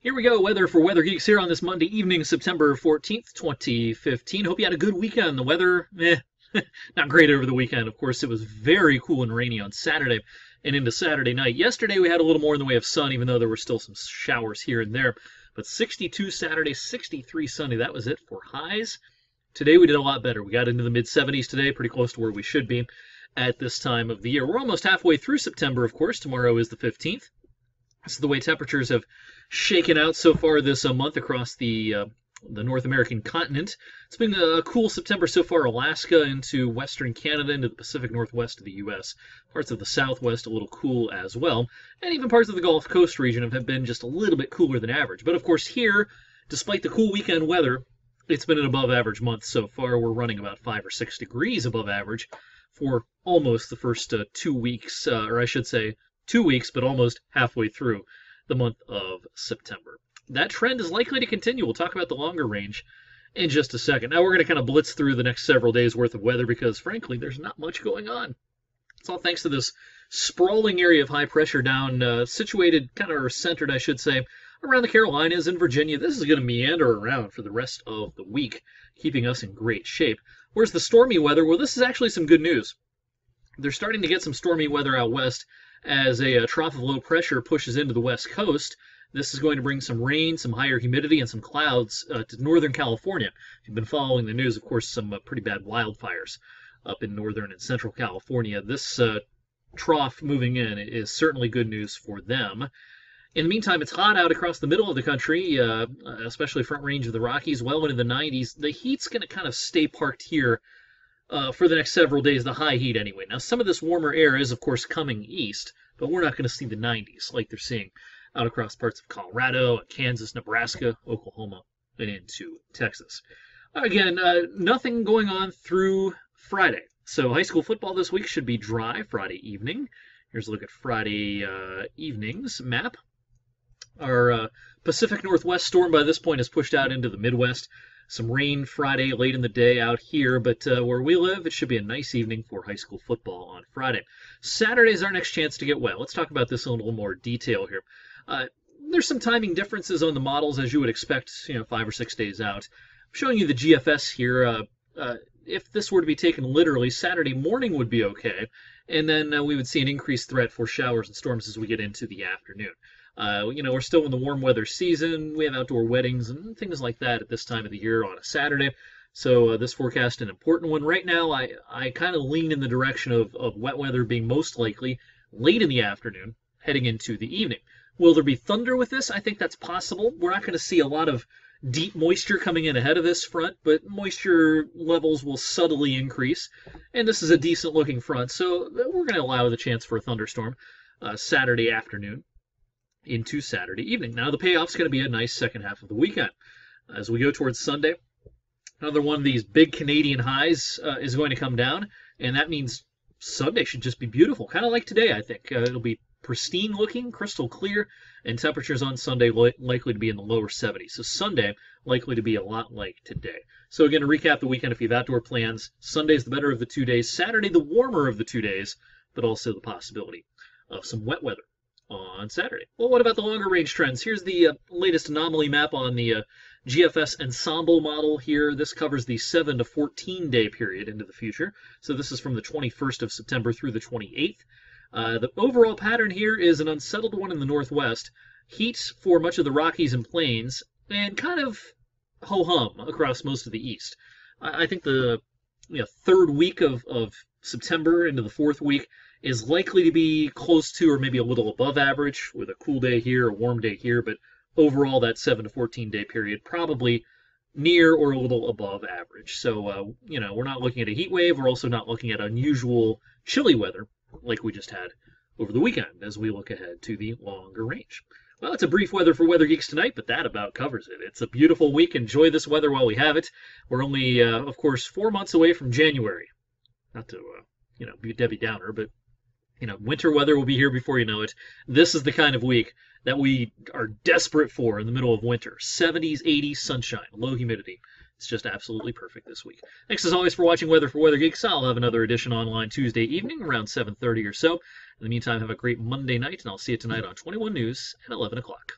Here we go, weather for Weather Geeks here on this Monday evening, September 14th, 2015. Hope you had a good weekend. The weather, not great over the weekend. Of course, it was very cool and rainy on Saturday and into Saturday night. Yesterday, we had a little more in the way of sun, even though there were still some showers here and there. But 62 Saturday, 63 Sunday, that was it for highs. Today, we did a lot better. We got into the mid-70s today, pretty close to where we should be at this time of the year. We're almost halfway through September, of course. Tomorrow is the 15th. This is the way temperatures have shaken out so far this month across the North American continent. It's been a cool September so far. Alaska into western Canada, into the Pacific Northwest of the U.S. Parts of the Southwest a little cool as well. And even parts of the Gulf Coast region have been just a little bit cooler than average. But of course here, despite the cool weekend weather, it's been an above average month so far. We're running about 5 or 6 degrees above average for almost the first 2 weeks, or I should say 2 weeks, but almost halfway through the month of September. That trend is likely to continue. We'll talk about the longer range in just a second. Now we're going to kind of blitz through the next several days worth of weather because, frankly, there's not much going on. It's all thanks to this sprawling area of high pressure down, situated, kind of centered, I should say, around the Carolinas and Virginia. This is going to meander around for the rest of the week, keeping us in great shape. Where's the stormy weather? Well, this is actually some good news. They're starting to get some stormy weather out west as a trough of low pressure pushes into the west coast. This is going to bring some rain, some higher humidity, and some clouds to northern California. If you've been following the news, of course, some pretty bad wildfires up in northern and central California. This trough moving in is certainly good news for them. In the meantime, it's hot out across the middle of the country, especially front range of the Rockies, well into the 90s. The heat's going to kind of stay parked here for the next several days, the high heat anyway. Now, some of this warmer air is, of course, coming east, but we're not going to see the 90s like they're seeing out across parts of Colorado, Kansas, Nebraska, Oklahoma, and into Texas. Again, nothing going on through Friday. So high school football this week should be dry Friday evening. Here's a look at Friday evening's map. Our Pacific Northwest storm by this point is pushed out into the Midwest. Some rain Friday late in the day out here, but where we live, it should be a nice evening for high school football on Friday. Saturday is our next chance to get wet. Let's talk about this in a little more detail here. There's some timing differences on the models, as you would expect, 5 or 6 days out. I'm showing you the GFS here. If this were to be taken literally, Saturday morning would be okay, and then we would see an increased threat for showers and storms as we get into the afternoon. We're still in the warm weather season. We have outdoor weddings and things like that at this time of the year on a Saturday. So this forecast, an important one. Right now, I kind of lean in the direction of wet weather being most likely late in the afternoon, heading into the evening. Will there be thunder with this? I think that's possible. We're not going to see a lot of deep moisture coming in ahead of this front, but moisture levels will subtly increase. And this is a decent looking front, so we're going to allow the chance for a thunderstorm Saturday afternoon into Saturday evening. Now the payoff's going to be a nice second half of the weekend. As we go towards Sunday, another one of these big Canadian highs is going to come down, and that means Sunday should just be beautiful, kind of like today, I think. It'll be pristine looking, crystal clear, and temperatures on Sunday likely to be in the lower 70s. So Sunday likely to be a lot like today. So again, to recap the weekend, if you have outdoor plans, Sunday's the better of the 2 days, Saturday the warmer of the 2 days, but also the possibility of some wet weather on Saturday. Well, what about the longer range trends? Here's the latest anomaly map on the GFS ensemble model here. This covers the 7 to 14 day period into the future. So this is from the 21st of September through the 28th. The overall pattern here is an unsettled one in the northwest, heat for much of the Rockies and Plains, and kind of ho-hum across most of the east. I think the third week of September into the fourth week is likely to be close to or maybe a little above average with a cool day here, a warm day here, but overall that 7 to 14 day period probably near or a little above average. So, we're not looking at a heat wave. We're also not looking at unusual chilly weather like we just had over the weekend as we look ahead to the longer range. Well, it's a brief weather for Weather Geeks tonight, but that about covers it. It's a beautiful week. Enjoy this weather while we have it. We're only, of course, 4 months away from January. Not to, be Debbie Downer, but winter weather will be here before you know it. This is the kind of week that we are desperate for in the middle of winter. 70s, 80s, sunshine, low humidity. It's just absolutely perfect this week. Thanks as always for watching Weather for Weather Geeks. I'll have another edition online Tuesday evening around 7:30 or so. In the meantime, have a great Monday night, and I'll see you tonight on 21 News at 11 o'clock.